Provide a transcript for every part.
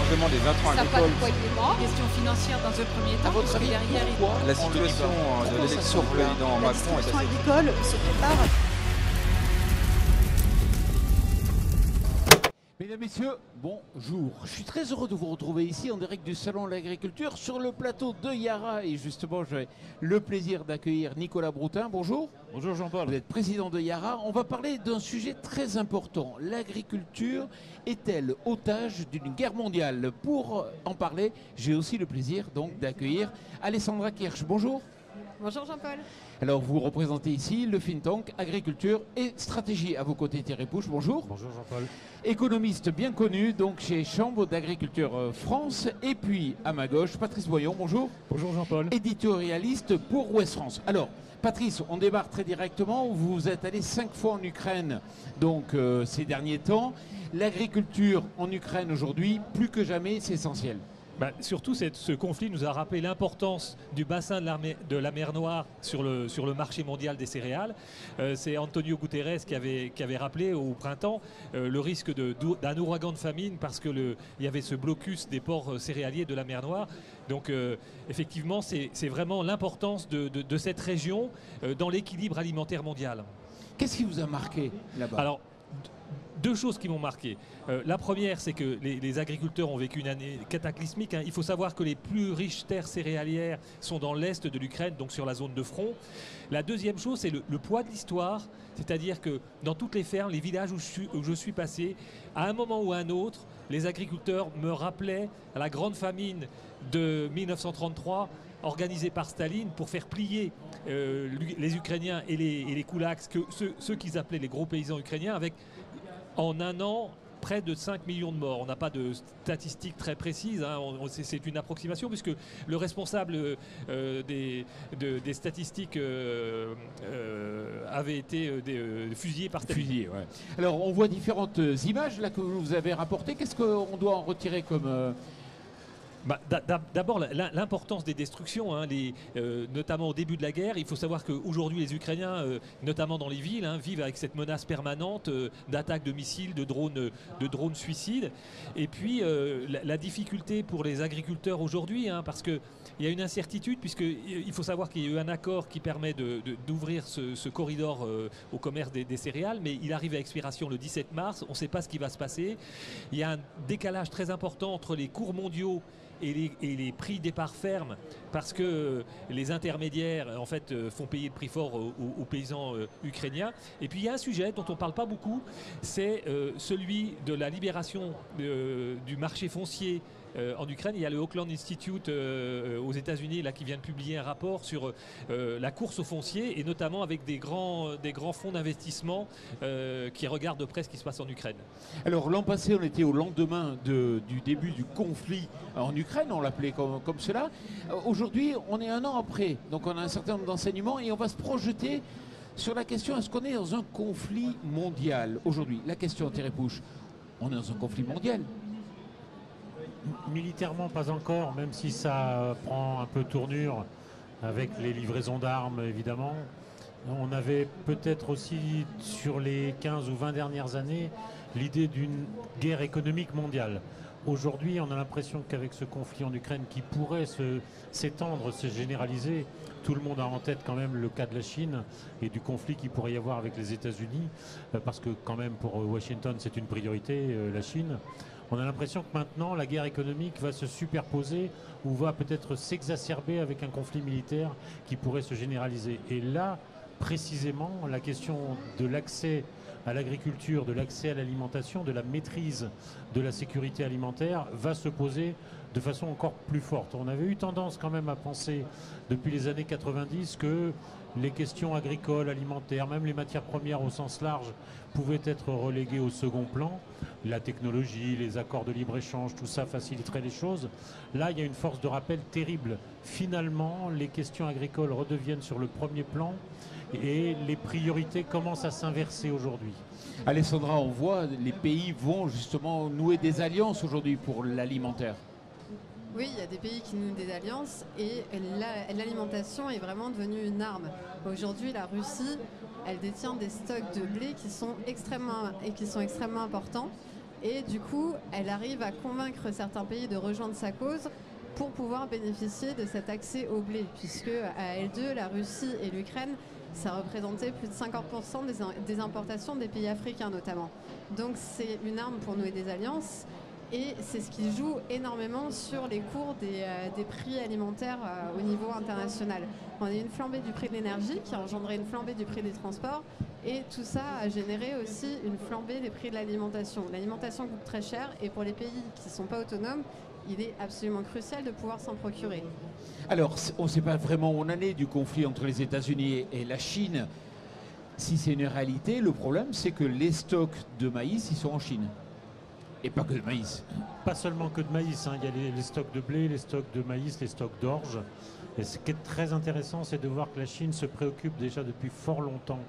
simplement des intrants Ça n'a pas agricoles. de poids de paiement. Question financière dans un premier temps, votre parce que avis, derrière, pourquoi La on le dit situation pas? de Pourquoi ça l'élection semble président La Macron est distribution assez... agricole se prépare. Mesdames, Messieurs, bonjour. Je suis très heureux de vous retrouver ici en direct du Salon de l'Agriculture sur le plateau de Yara. Et justement, j'ai le plaisir d'accueillir Nicolas Broutin. Bonjour. Bonjour Jean-Paul. Vous êtes président de Yara. On va parler d'un sujet très important. L'agriculture est-elle otage d'une guerre mondiale? Pour en parler, j'ai aussi le plaisir donc d'accueillir Alessandra Kirsch. Bonjour. Bonjour Jean-Paul. Alors, vous représentez ici le think tank Agriculture et Stratégie. À vos côtés, Thierry Pouche. Bonjour. Bonjour Jean-Paul. Économiste bien connu, donc chez Chambre d'Agriculture France. Et puis, à ma gauche, Patrice Boyon. Bonjour. Bonjour Jean-Paul. Éditorialiste pour Ouest France. Alors, Patrice, on démarre très directement. Vous êtes allé 5 fois en Ukraine, donc ces derniers temps. L'agriculture en Ukraine aujourd'hui, plus que jamais, c'est essentiel. Surtout, ce conflit nous a rappelé l'importance du bassin de la mer Noire sur le marché mondial des céréales. C'est Antonio Guterres qui avait rappelé au printemps le risque d'un ouragan de famine parce qu'il y avait ce blocus des ports céréaliers de la mer Noire. Donc effectivement, c'est vraiment l'importance de cette région dans l'équilibre alimentaire mondial. Qu'est-ce qui vous a marqué là-bas? Alors, deux choses qui m'ont marqué. La première, c'est que les agriculteurs ont vécu une année cataclysmique. Il faut savoir que les plus riches terres céréalières sont dans l'est de l'Ukraine, donc sur la zone de front. La deuxième chose, c'est le poids de l'histoire. C'est-à-dire que dans toutes les fermes, les villages où je suis passé, à un moment ou à un autre, les agriculteurs me rappelaient à la grande famine de 1933, organisée par Staline pour faire plier les Ukrainiens et les koulaks, ceux qu'ils appelaient les gros paysans ukrainiens, avec en un an près de 5 millions de morts. On n'a pas de statistiques très précises, c'est une approximation, puisque le responsable des statistiques avait été fusillé par Staline. Fusillé, ouais. Alors, on voit différentes images là que vous avez rapportées. Qu'est-ce qu'on doit en retirer comme... D'abord, l'importance des destructions, notamment au début de la guerre. Il faut savoir qu'aujourd'hui, les Ukrainiens, notamment dans les villes, vivent avec cette menace permanente d'attaques de missiles, de drones suicides. Et puis, la difficulté pour les agriculteurs aujourd'hui, parce qu'il y a une incertitude, puisqu'il faut savoir qu'il y a eu un accord qui permet d'ouvrir ce corridor au commerce des céréales, mais il arrive à expiration le 17 mars. On ne sait pas ce qui va se passer. Il y a un décalage très important entre les cours mondiaux et les prix des parts fermes, parce que les intermédiaires en fait font payer le prix fort aux paysans ukrainiens. Et puis il y a un sujet dont on ne parle pas beaucoup, c'est celui de la libération du marché foncier en Ukraine. Il y a le Oakland Institute aux États-Unis qui vient de publier un rapport sur la course au foncier, et notamment avec des grands fonds d'investissement qui regardent de près ce qui se passe en Ukraine. Alors l'an passé, on était au lendemain du début du conflit en Ukraine, on l'appelait comme cela. Aujourd'hui, on est un an après, donc on a un certain nombre d'enseignements et on va se projeter sur la question, est-ce qu'on est dans un conflit mondial aujourd'hui? La question, Thierry Pouche, on est dans un conflit mondial? Militairement, pas encore, même si ça prend un peu tournure avec les livraisons d'armes, évidemment. On avait peut-être aussi, sur les 15 ou 20 dernières années, l'idée d'une guerre économique mondiale. Aujourd'hui, on a l'impression qu'avec ce conflit en Ukraine qui pourrait s'étendre, se généraliser, tout le monde a en tête quand même le cas de la Chine et du conflit qu'il pourrait y avoir avec les États-Unis, parce que quand même pour Washington, c'est une priorité, la Chine. On a l'impression que maintenant, la guerre économique va se superposer ou va peut-être s'exacerber avec un conflit militaire qui pourrait se généraliser. Et là, précisément, la question de l'accès à l'agriculture, de l'accès à l'alimentation, de la maîtrise de la sécurité alimentaire va se poser de façon encore plus forte. On avait eu tendance quand même à penser depuis les années 90 que les questions agricoles, alimentaires, même les matières premières au sens large pouvaient être reléguées au second plan. La technologie, les accords de libre-échange, tout ça faciliterait les choses. Là, il y a une force de rappel terrible. Finalement, les questions agricoles redeviennent sur le premier plan et les priorités commencent à s'inverser aujourd'hui. Alessandra, on voit les pays vont justement nouer des alliances aujourd'hui pour l'alimentaire. Oui, il y a des pays qui nouent des alliances et l'alimentation est vraiment devenue une arme. Aujourd'hui, la Russie, elle détient des stocks de blé qui sont extrêmement importants. Et du coup, elle arrive à convaincre certains pays de rejoindre sa cause pour pouvoir bénéficier de cet accès au blé, puisque à L2, la Russie et l'Ukraine, ça représentait plus de 50% des importations des pays africains notamment. Donc c'est une arme pour nouer des alliances et c'est ce qui joue énormément sur les cours des prix alimentaires au niveau international. On a eu une flambée du prix de l'énergie qui a engendré une flambée du prix des transports et tout ça a généré aussi une flambée des prix de l'alimentation. L'alimentation coûte très cher et pour les pays qui ne sont pas autonomes, il est absolument crucial de pouvoir s'en procurer. Alors, on ne sait pas vraiment où on en est du conflit entre les États-Unis et la Chine. Si c'est une réalité, le problème, c'est que les stocks de maïs, ils sont en Chine. Et pas que de maïs. Pas seulement que de maïs, hein. Il y a les stocks de blé, les stocks de maïs, les stocks d'orge. Et ce qui est très intéressant, c'est de voir que la Chine se préoccupe déjà depuis fort longtemps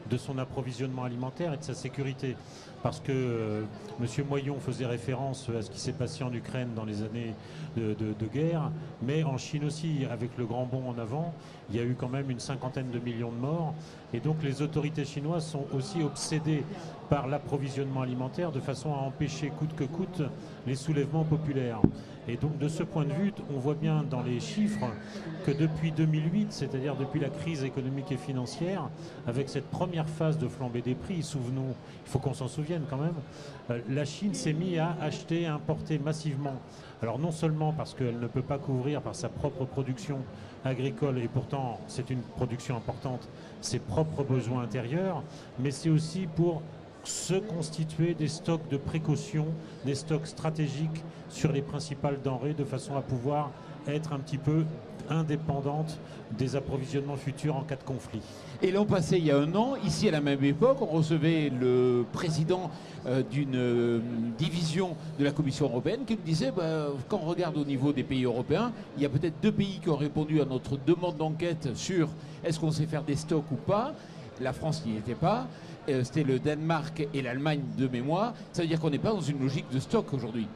de son approvisionnement alimentaire et de sa sécurité. Parce que M. Moyon faisait référence à ce qui s'est passé en Ukraine dans les années de guerre, mais en Chine aussi, avec le grand bond en avant, il y a eu quand même une 50aine de millions de morts. Et donc les autorités chinoises sont aussi obsédées par l'approvisionnement alimentaire de façon à empêcher coûte que coûte les soulèvements populaires. Et donc de ce point de vue, on voit bien dans les chiffres que depuis 2008, c'est-à-dire depuis la crise économique et financière, avec cette première phase de flambée des prix, souvenons, il faut qu'on s'en souvienne quand même, la Chine s'est mise à acheter, à importer massivement. Alors non seulement parce qu'elle ne peut pas couvrir par sa propre production agricole, et pourtant c'est une production importante, ses propres besoins intérieurs, mais c'est aussi pour se constituer des stocks de précaution, des stocks stratégiques sur les principales denrées, de façon à pouvoir être un petit peu indépendante des approvisionnements futurs en cas de conflit. Et l'an passé, il y a un an, ici à la même époque, on recevait le président d'une division de la Commission européenne qui nous disait, quand on regarde au niveau des pays européens, il y a peut-être 2 pays qui ont répondu à notre demande d'enquête sur est-ce qu'on sait faire des stocks ou pas. La France n'y était pas. C'était le Danemark et l'Allemagne de mémoire. Ça veut dire qu'on n'est pas dans une logique de stock aujourd'hui.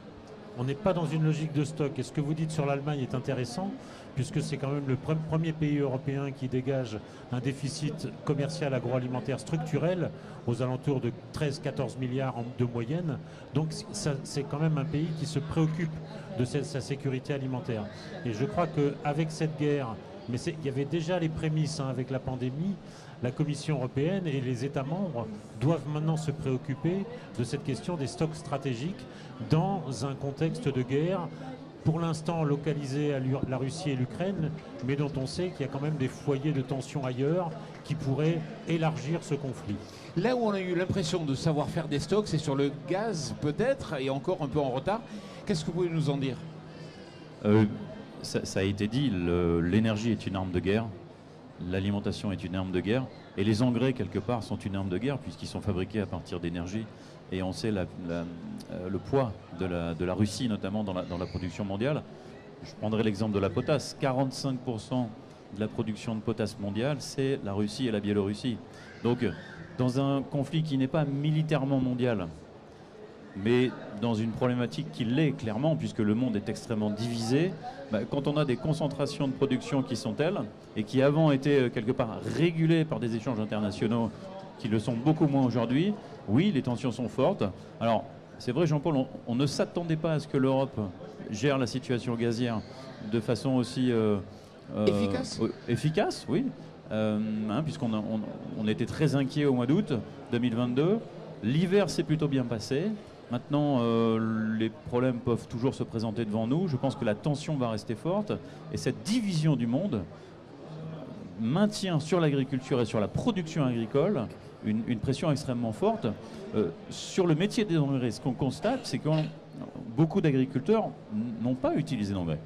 On n'est pas dans une logique de stock. Et ce que vous dites sur l'Allemagne est intéressant, puisque c'est quand même le premier pays européen qui dégage un déficit commercial agroalimentaire structurel aux alentours de 13-14 milliards de moyenne. Donc c'est quand même un pays qui se préoccupe de sa sécurité alimentaire. Et je crois qu'avec cette guerre, mais il y avait déjà les prémices avec la pandémie, la Commission européenne et les États membres doivent maintenant se préoccuper de cette question des stocks stratégiques dans un contexte de guerre, pour l'instant localisé à la Russie et l'Ukraine, mais dont on sait qu'il y a quand même des foyers de tension ailleurs qui pourraient élargir ce conflit. Là où on a eu l'impression de savoir faire des stocks, c'est sur le gaz peut-être, et encore un peu en retard. Qu'est-ce que vous pouvez nous en dire ? Ça a été dit, l'énergie est une arme de guerre. L'alimentation est une arme de guerre et les engrais, quelque part, sont une arme de guerre puisqu'ils sont fabriqués à partir d'énergie. Et on sait le poids de la Russie, notamment dans la production mondiale. Je prendrai l'exemple de la potasse. 45% de la production de potasse mondiale, c'est la Russie et la Biélorussie. Donc, dans un conflit qui n'est pas militairement mondial, mais dans une problématique qui l'est clairement, puisque le monde est extrêmement divisé, quand on a des concentrations de production qui sont telles, et qui avant étaient quelque part régulées par des échanges internationaux, qui le sont beaucoup moins aujourd'hui, oui, les tensions sont fortes. Alors, c'est vrai, Jean-Paul, on ne s'attendait pas à ce que l'Europe gère la situation gazière de façon aussi... efficace, oui. Puisqu'on était très inquiets au mois d'août 2022. L'hiver s'est plutôt bien passé. Maintenant, les problèmes peuvent toujours se présenter devant nous. Je pense que la tension va rester forte. Et cette division du monde maintient sur l'agriculture et sur la production agricole une pression extrêmement forte. Sur le métier des engrais, ce qu'on constate, c'est que beaucoup d'agriculteurs n'ont pas utilisé d'engrais.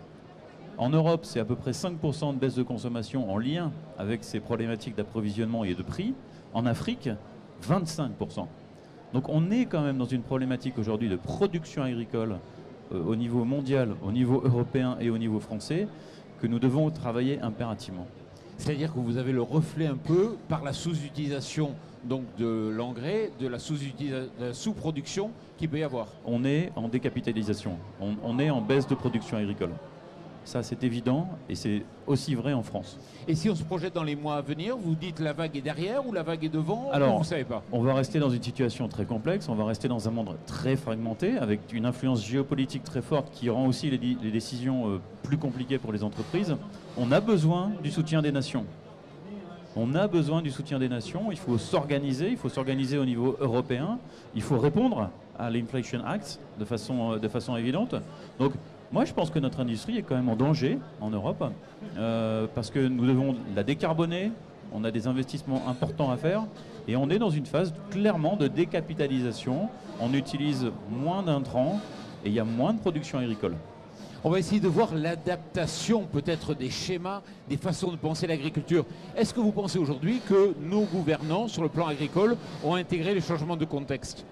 En Europe, c'est à peu près 5% de baisse de consommation en lien avec ces problématiques d'approvisionnement et de prix. En Afrique, 25%. Donc on est quand même dans une problématique aujourd'hui de production agricole au niveau mondial, au niveau européen et au niveau français, que nous devons travailler impérativement. C'est-à-dire que vous avez le reflet un peu par la sous-utilisation donc de l'engrais, de la sous-production qu'il peut y avoir. On est en décapitalisation, on est en baisse de production agricole. Ça, c'est évident et c'est aussi vrai en France. Et si on se projette dans les mois à venir, vous dites la vague est derrière ou la vague est devant? Alors, vous ne savez pas. On va rester dans une situation très complexe, on va rester dans un monde très fragmenté, avec une influence géopolitique très forte qui rend aussi les décisions plus compliquées pour les entreprises. On a besoin du soutien des nations. On a besoin du soutien des nations, il faut s'organiser au niveau européen, il faut répondre à l'Inflation Act de façon évidente. Donc, moi, je pense que notre industrie est quand même en danger en Europe parce que nous devons la décarboner, on a des investissements importants à faire et on est dans une phase clairement de décapitalisation. On utilise moins d'intrants et il y a moins de production agricole. On va essayer de voir l'adaptation peut-être des schémas, des façons de penser l'agriculture. Est-ce que vous pensez aujourd'hui que nos gouvernants sur le plan agricole ont intégré les changements de contexte ?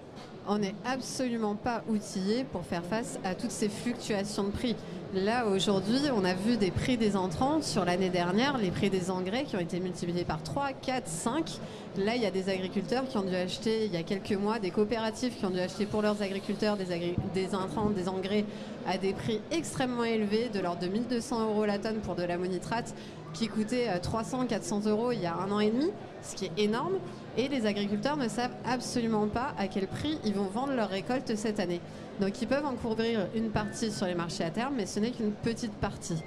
On n'est absolument pas outillé pour faire face à toutes ces fluctuations de prix. Là, aujourd'hui, on a vu des prix des intrants sur l'année dernière, les prix des engrais qui ont été multipliés par 3, 4, 5. Là, il y a des agriculteurs qui ont dû acheter, il y a quelques mois, des coopératives qui ont dû acheter pour leurs agriculteurs des intrants, des engrais à des prix extrêmement élevés, de l'ordre de 1 200 € la tonne pour de l'ammonitrate, qui coûtait 300, 400 € il y a 1 an et demi, ce qui est énorme. Et les agriculteurs ne savent absolument pas à quel prix ils vont vendre leur récolte cette année. Donc ils peuvent encourir une partie sur les marchés à terme, mais ce n'est qu'une petite partie.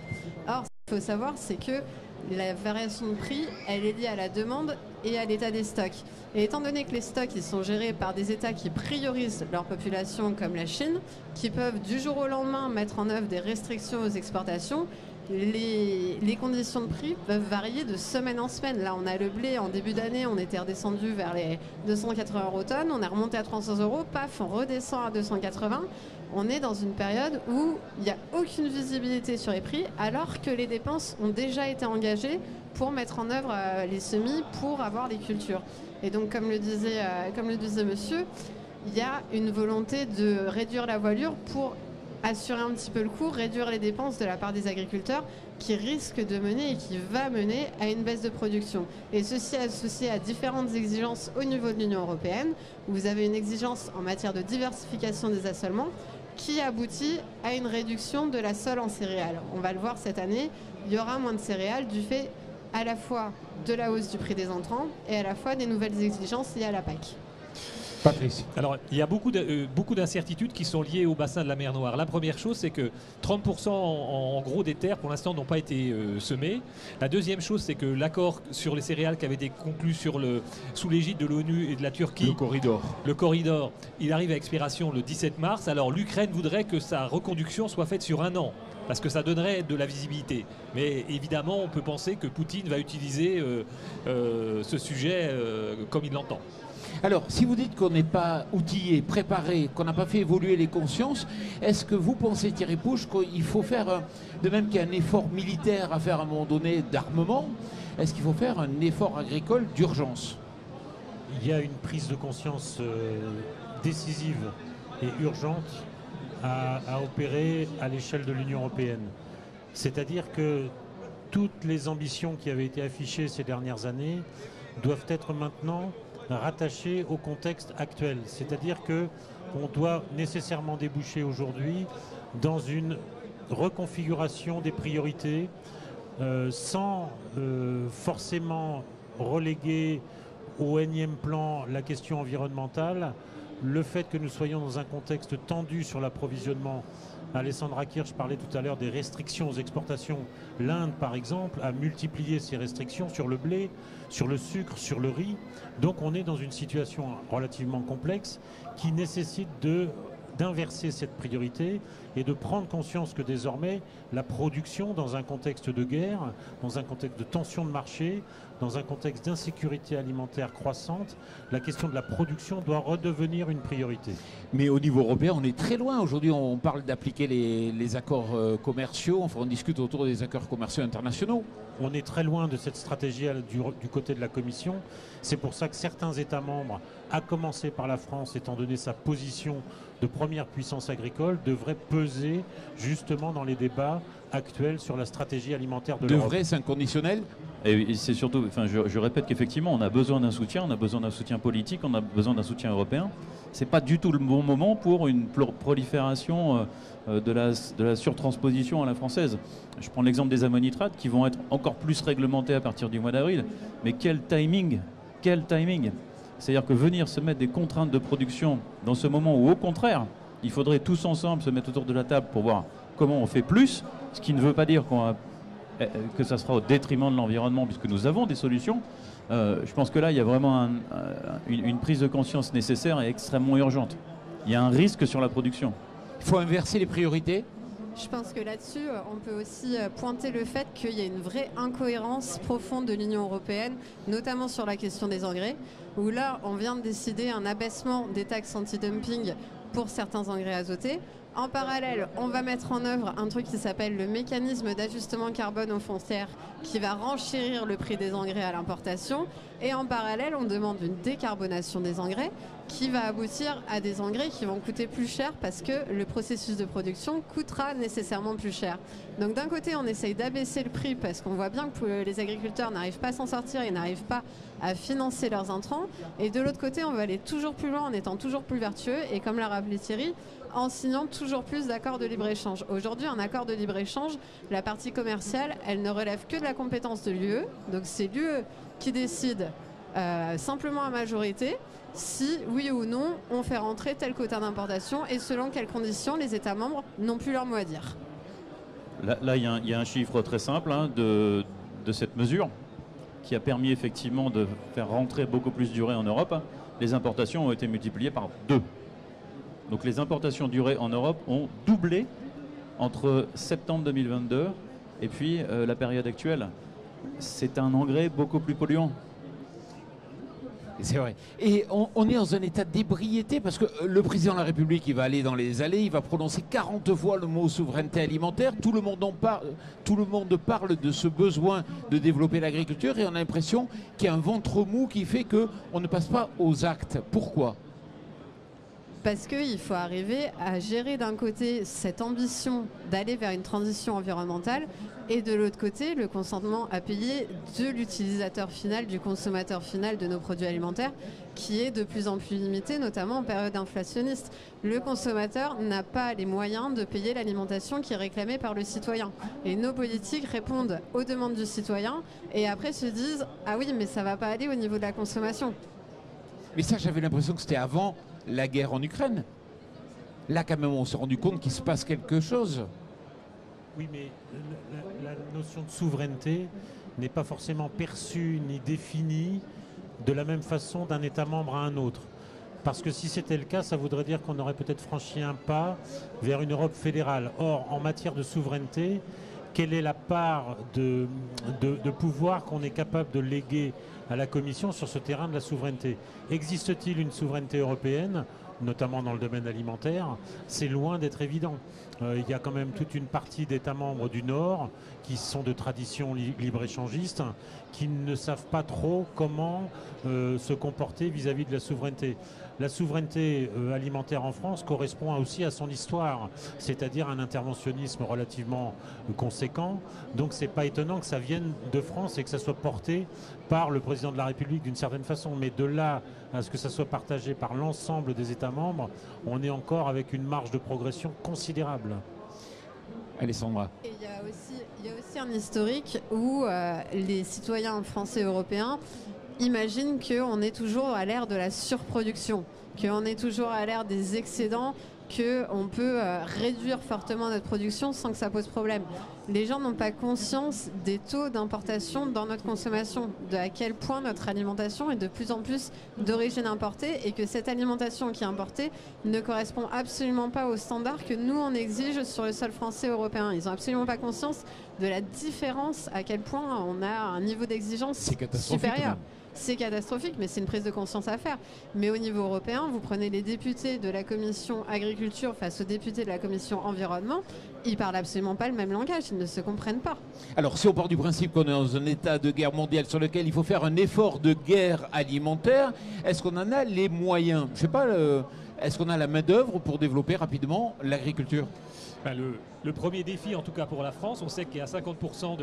Or, ce qu'il faut savoir, c'est que la variation de prix, elle est liée à la demande et à l'état des stocks. Et étant donné que les stocks ils sont gérés par des États qui priorisent leur population, comme la Chine, qui peuvent du jour au lendemain mettre en œuvre des restrictions aux exportations, les conditions de prix peuvent varier de semaine en semaine. Là, on a le blé, en début d'année, on était redescendu vers les 280 € tonne, on est remonté à 300 €, paf, on redescend à 280. On est dans une période où il n'y a aucune visibilité sur les prix, alors que les dépenses ont déjà été engagées pour mettre en œuvre les semis, pour avoir les cultures. Et donc, comme le disait monsieur, il y a une volonté de réduire la voilure pour assurer un petit peu le coût, réduire les dépenses de la part des agriculteurs, qui risque de mener et qui va mener à une baisse de production. Et ceci associé à différentes exigences au niveau de l'Union européenne, où vous avez une exigence en matière de diversification des assolements qui aboutit à une réduction de la sole en céréales. On va le voir cette année, il y aura moins de céréales du fait à la fois de la hausse du prix des intrants et à la fois des nouvelles exigences liées à la PAC. Patrice. Alors, il y a beaucoup d'incertitudes qui sont liées au bassin de la mer Noire. La première chose, c'est que 30% en gros des terres, pour l'instant, n'ont pas été semées. La deuxième chose, c'est que l'accord sur les céréales qui avait été conclu sous l'égide de l'ONU et de la Turquie, le corridor, il arrive à expiration le 17 mars. Alors, l'Ukraine voudrait que sa reconduction soit faite sur 1 an, parce que ça donnerait de la visibilité. Mais évidemment, on peut penser que Poutine va utiliser ce sujet comme il l'entend. Alors, si vous dites qu'on n'est pas outillé, préparé, qu'on n'a pas fait évoluer les consciences, est-ce que vous pensez, Thierry Pouche, qu'il faut faire, de même qu'il y a un effort militaire à faire à un moment donné d'armement, est-ce qu'il faut faire un effort agricole d'urgence ? Il y a une prise de conscience décisive et urgente à opérer à l'échelle de l'Union européenne. C'est-à-dire que toutes les ambitions qui avaient été affichées ces dernières années doivent être maintenant rattaché au contexte actuel. C'est-à-dire qu'on doit nécessairement déboucher aujourd'hui dans une reconfiguration des priorités sans forcément reléguer au énième plan la question environnementale. Le fait que nous soyons dans un contexte tendu sur l'approvisionnement. Alessandra Kirch parlait tout à l'heure des restrictions aux exportations. L'Inde, par exemple, a multiplié ces restrictions sur le blé, sur le sucre, sur le riz. Donc on est dans une situation relativement complexe qui nécessite d'inverser cette priorité et de prendre conscience que désormais la production dans un contexte de guerre, dans un contexte de tension de marché, dans un contexte d'insécurité alimentaire croissante, la question de la production doit redevenir une priorité. Mais au niveau européen, on est très loin. Aujourd'hui, on parle d'appliquer les accords commerciaux, enfin on discute autour des accords commerciaux internationaux. On est très loin de cette stratégie du côté de la Commission. C'est pour ça que certains États membres, à commencer par la France, étant donné sa position de première puissance agricole, devraient peser justement dans les débats actuels sur la stratégie alimentaire de l'Europe. Devrait, c'est inconditionnel ? Et c'est surtout, je répète qu'effectivement, on a besoin d'un soutien politique, on a besoin d'un soutien européen. c'est pas du tout le bon moment pour une prolifération de la surtransposition à la française. Je prends l'exemple des ammonitrates qui vont être encore plus réglementés à partir du mois d'avril. Mais quel timing! Quel timing! C'est-à-dire que venir se mettre des contraintes de production dans ce moment où, au contraire, il faudrait tous ensemble se mettre autour de la table pour voir comment on fait plus, ce qui ne veut pas dire que ça sera au détriment de l'environnement, puisque nous avons des solutions. Je pense que là, il y a vraiment une prise de conscience nécessaire et extrêmement urgente. Il y a un risque sur la production. Il faut inverser les priorités. Je pense que là-dessus, on peut aussi pointer le fait qu'il y a une vraie incohérence profonde de l'Union européenne, notamment sur la question des engrais, où là, on vient de décider un abaissement des taxes anti-dumping pour certains engrais azotés. En parallèle, on va mettre en œuvre un truc qui s'appelle le mécanisme d'ajustement carbone aux frontières qui va renchérir le prix des engrais à l'importation. Et en parallèle, on demande une décarbonation des engrais qui va aboutir à des engrais qui vont coûter plus cher parce que le processus de production coûtera nécessairement plus cher. Donc d'un côté, on essaye d'abaisser le prix parce qu'on voit bien que les agriculteurs n'arrivent pas à s'en sortir et n'arrivent pas à financer leurs intrants. Et de l'autre côté, on va aller toujours plus loin en étant toujours plus vertueux et comme l'a rappelé Thierry, en signant toujours plus d'accords de libre-échange. Aujourd'hui, un accord de libre-échange, la partie commerciale, elle ne relève que de la compétence de l'UE. Donc c'est l'UE qui décide simplement à majorité si, oui ou non, on fait rentrer tel quota d'importation et selon quelles conditions les États membres n'ont plus leur mot à dire. Là, il y a un chiffre très simple de cette mesure qui a permis effectivement de faire rentrer beaucoup plus d'urée en Europe. Les importations ont été multipliées par 2. Donc les importations d'urée en Europe ont doublé entre septembre 2022 et puis la période actuelle. C'est un engrais beaucoup plus polluant. C'est vrai. Et on est dans un état d'ébriété parce que le président de la République, il va aller dans les allées, il va prononcer 40 fois le mot souveraineté alimentaire. Tout le monde parle de ce besoin de développer l'agriculture et on a l'impression qu'il y a un ventre mou qui fait qu'on ne passe pas aux actes. Pourquoi ? Parce qu'il faut arriver à gérer d'un côté cette ambition d'aller vers une transition environnementale et de l'autre côté le consentement à payer de l'utilisateur final, du consommateur final de nos produits alimentaires qui est de plus en plus limité, notamment en période inflationniste. Le consommateur n'a pas les moyens de payer l'alimentation qui est réclamée par le citoyen. Et nos politiques répondent aux demandes du citoyen et après se disent « Ah oui, mais ça ne va pas aller au niveau de la consommation ». Mais ça, j'avais l'impression que c'était avant la guerre en Ukraine. Là, quand même, on s'est rendu compte qu'il se passe quelque chose. Oui, mais la notion de souveraineté n'est pas forcément perçue ni définie de la même façon d'un État membre à un autre. Parce que si c'était le cas, ça voudrait dire qu'on aurait peut-être franchi un pas vers une Europe fédérale. Or, en matière de souveraineté, quelle est la part de pouvoir qu'on est capable de léguer à la Commission sur ce terrain de la souveraineté? Existe-t-il une souveraineté européenne, notamment dans le domaine alimentaire? C'est loin d'être évident. Il y a quand même toute une partie d'États membres du Nord qui sont de tradition libre-échangiste, qui ne savent pas trop comment se comporter vis-à-vis de la souveraineté. La souveraineté alimentaire en France correspond aussi à son histoire, c'est-à-dire un interventionnisme relativement conséquent. Donc c'est pas étonnant que ça vienne de France et que ça soit porté par le président de la République d'une certaine façon. Mais de là à ce que ça soit partagé par l'ensemble des États membres, on est encore avec une marge de progression considérable. Alessandra. Et il y a aussi un historique où les citoyens français et européens imaginent qu'on est toujours à l'ère de la surproduction, qu'on est toujours à l'ère des excédents, qu'on peut réduire fortement notre production sans que ça pose problème. Les gens n'ont pas conscience des taux d'importation dans notre consommation, de à quel point notre alimentation est de plus en plus d'origine importée et que cette alimentation qui est importée ne correspond absolument pas aux standards que nous on exige sur le sol français et européen. Ils n'ont absolument pas conscience de la différence, à quel point on a un niveau d'exigence supérieur. C'est catastrophique, mais c'est une prise de conscience à faire. Mais au niveau européen, vous prenez les députés de la commission agriculture face aux députés de la commission environnement, ils parlent absolument pas le même langage, ils ne se comprennent pas. Alors si on part du principe qu'on est dans un état de guerre mondiale sur lequel il faut faire un effort de guerre alimentaire, est-ce qu'on en a les moyens? Je sais pas, est-ce qu'on a la main d'œuvre pour développer rapidement l'agriculture? Le premier défi, en tout cas pour la France, on sait qu'il y a 50%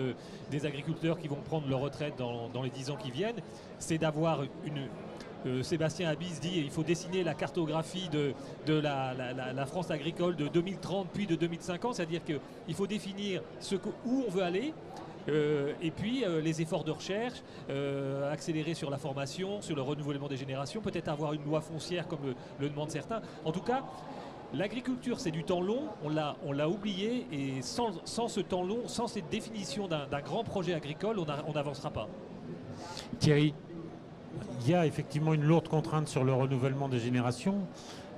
des agriculteurs qui vont prendre leur retraite dans les 10 ans qui viennent, c'est d'avoir Sébastien Abis dit qu'il faut dessiner la cartographie de la France agricole de 2030 puis de 2050, c'est-à-dire qu'il faut définir où on veut aller. Et puis les efforts de recherche, accélérer sur la formation, sur le renouvellement des générations, peut-être avoir une loi foncière comme le demandent certains. En tout cas, l'agriculture, c'est du temps long, on l'a oublié, et sans ce temps long, sans cette définition d'un grand projet agricole, on n'avancera pas. Thierry? Il y a effectivement une lourde contrainte sur le renouvellement des générations,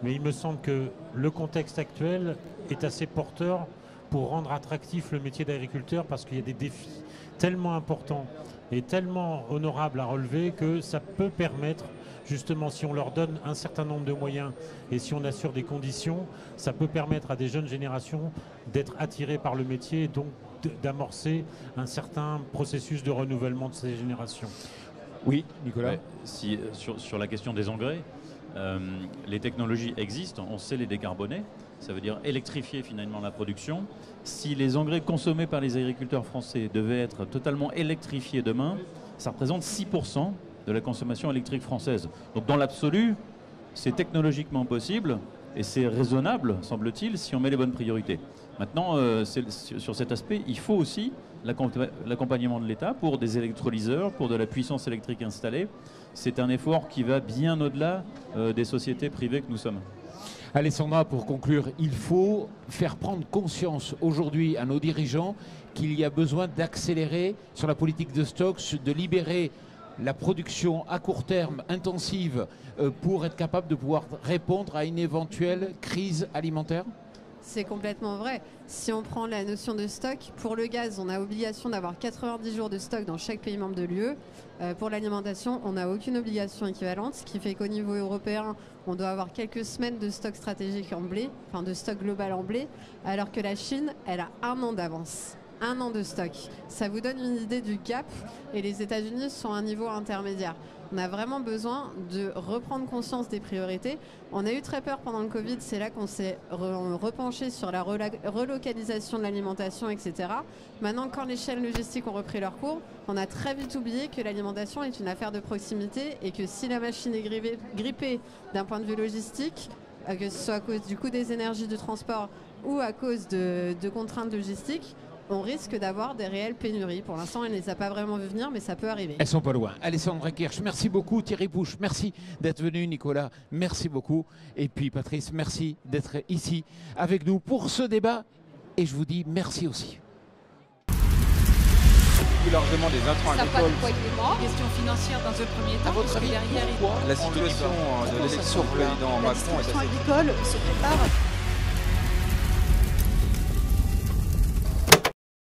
mais il me semble que le contexte actuel est assez porteur pour rendre attractif le métier d'agriculteur, parce qu'il y a des défis tellement importants et tellement honorables à relever que ça peut permettre, justement, si on leur donne un certain nombre de moyens et si on assure des conditions, ça peut permettre à des jeunes générations d'être attirées par le métier et donc d'amorcer un certain processus de renouvellement de ces générations. Oui, Nicolas. Ouais, sur la question des engrais, les technologies existent, on sait les décarboner. Ça veut dire électrifier finalement la production. Si les engrais consommés par les agriculteurs français devaient être totalement électrifiés demain, ça représente 6% de la consommation électrique française. Donc dans l'absolu, c'est technologiquement possible et c'est raisonnable, semble-t-il, si on met les bonnes priorités. Maintenant, sur cet aspect, il faut aussi l'accompagnement de l'État pour des électrolyseurs, pour de la puissance électrique installée. C'est un effort qui va bien au-delà des sociétés privées que nous sommes. Alessandra, pour conclure, il faut faire prendre conscience aujourd'hui à nos dirigeants qu'il y a besoin d'accélérer sur la politique de stocks, de libérer la production à court terme intensive pour être capable de pouvoir répondre à une éventuelle crise alimentaire? C'est complètement vrai. Si on prend la notion de stock, pour le gaz, on a obligation d'avoir 90 jours de stock dans chaque pays membre de l'UE. Pour l'alimentation, on n'a aucune obligation équivalente, ce qui fait qu'au niveau européen, on doit avoir quelques semaines de stock stratégique en blé, enfin de stock global en blé, alors que la Chine, elle a 1 an d'avance. 1 an de stock. Ça vous donne une idée du gap, et les États-Unis sont à un niveau intermédiaire. On a vraiment besoin de reprendre conscience des priorités. On a eu très peur pendant le Covid, c'est là qu'on s'est repenché sur la relocalisation de l'alimentation, etc. Maintenant, quand les chaînes logistiques ont repris leur cours, on a très vite oublié que l'alimentation est une affaire de proximité et que si la machine est grippée d'un point de vue logistique, que ce soit à cause du coût des énergies du transport ou à cause de contraintes logistiques, on risque d'avoir des réelles pénuries. Pour l'instant, elle ne les a pas vraiment vu venir, mais ça peut arriver. Elles sont pas loin. Alessandra Kirch, merci beaucoup. Thierry Pouche, merci d'être venu. Nicolas, merci beaucoup. Et puis Patrice, merci d'être ici avec nous pour ce débat. Et je vous dis merci aussi. Largement des intrants agricoles. Question financière dans un premier temps. À votre avis, pourquoi la situation de l'élection du président Macron est assez... agricole se prépare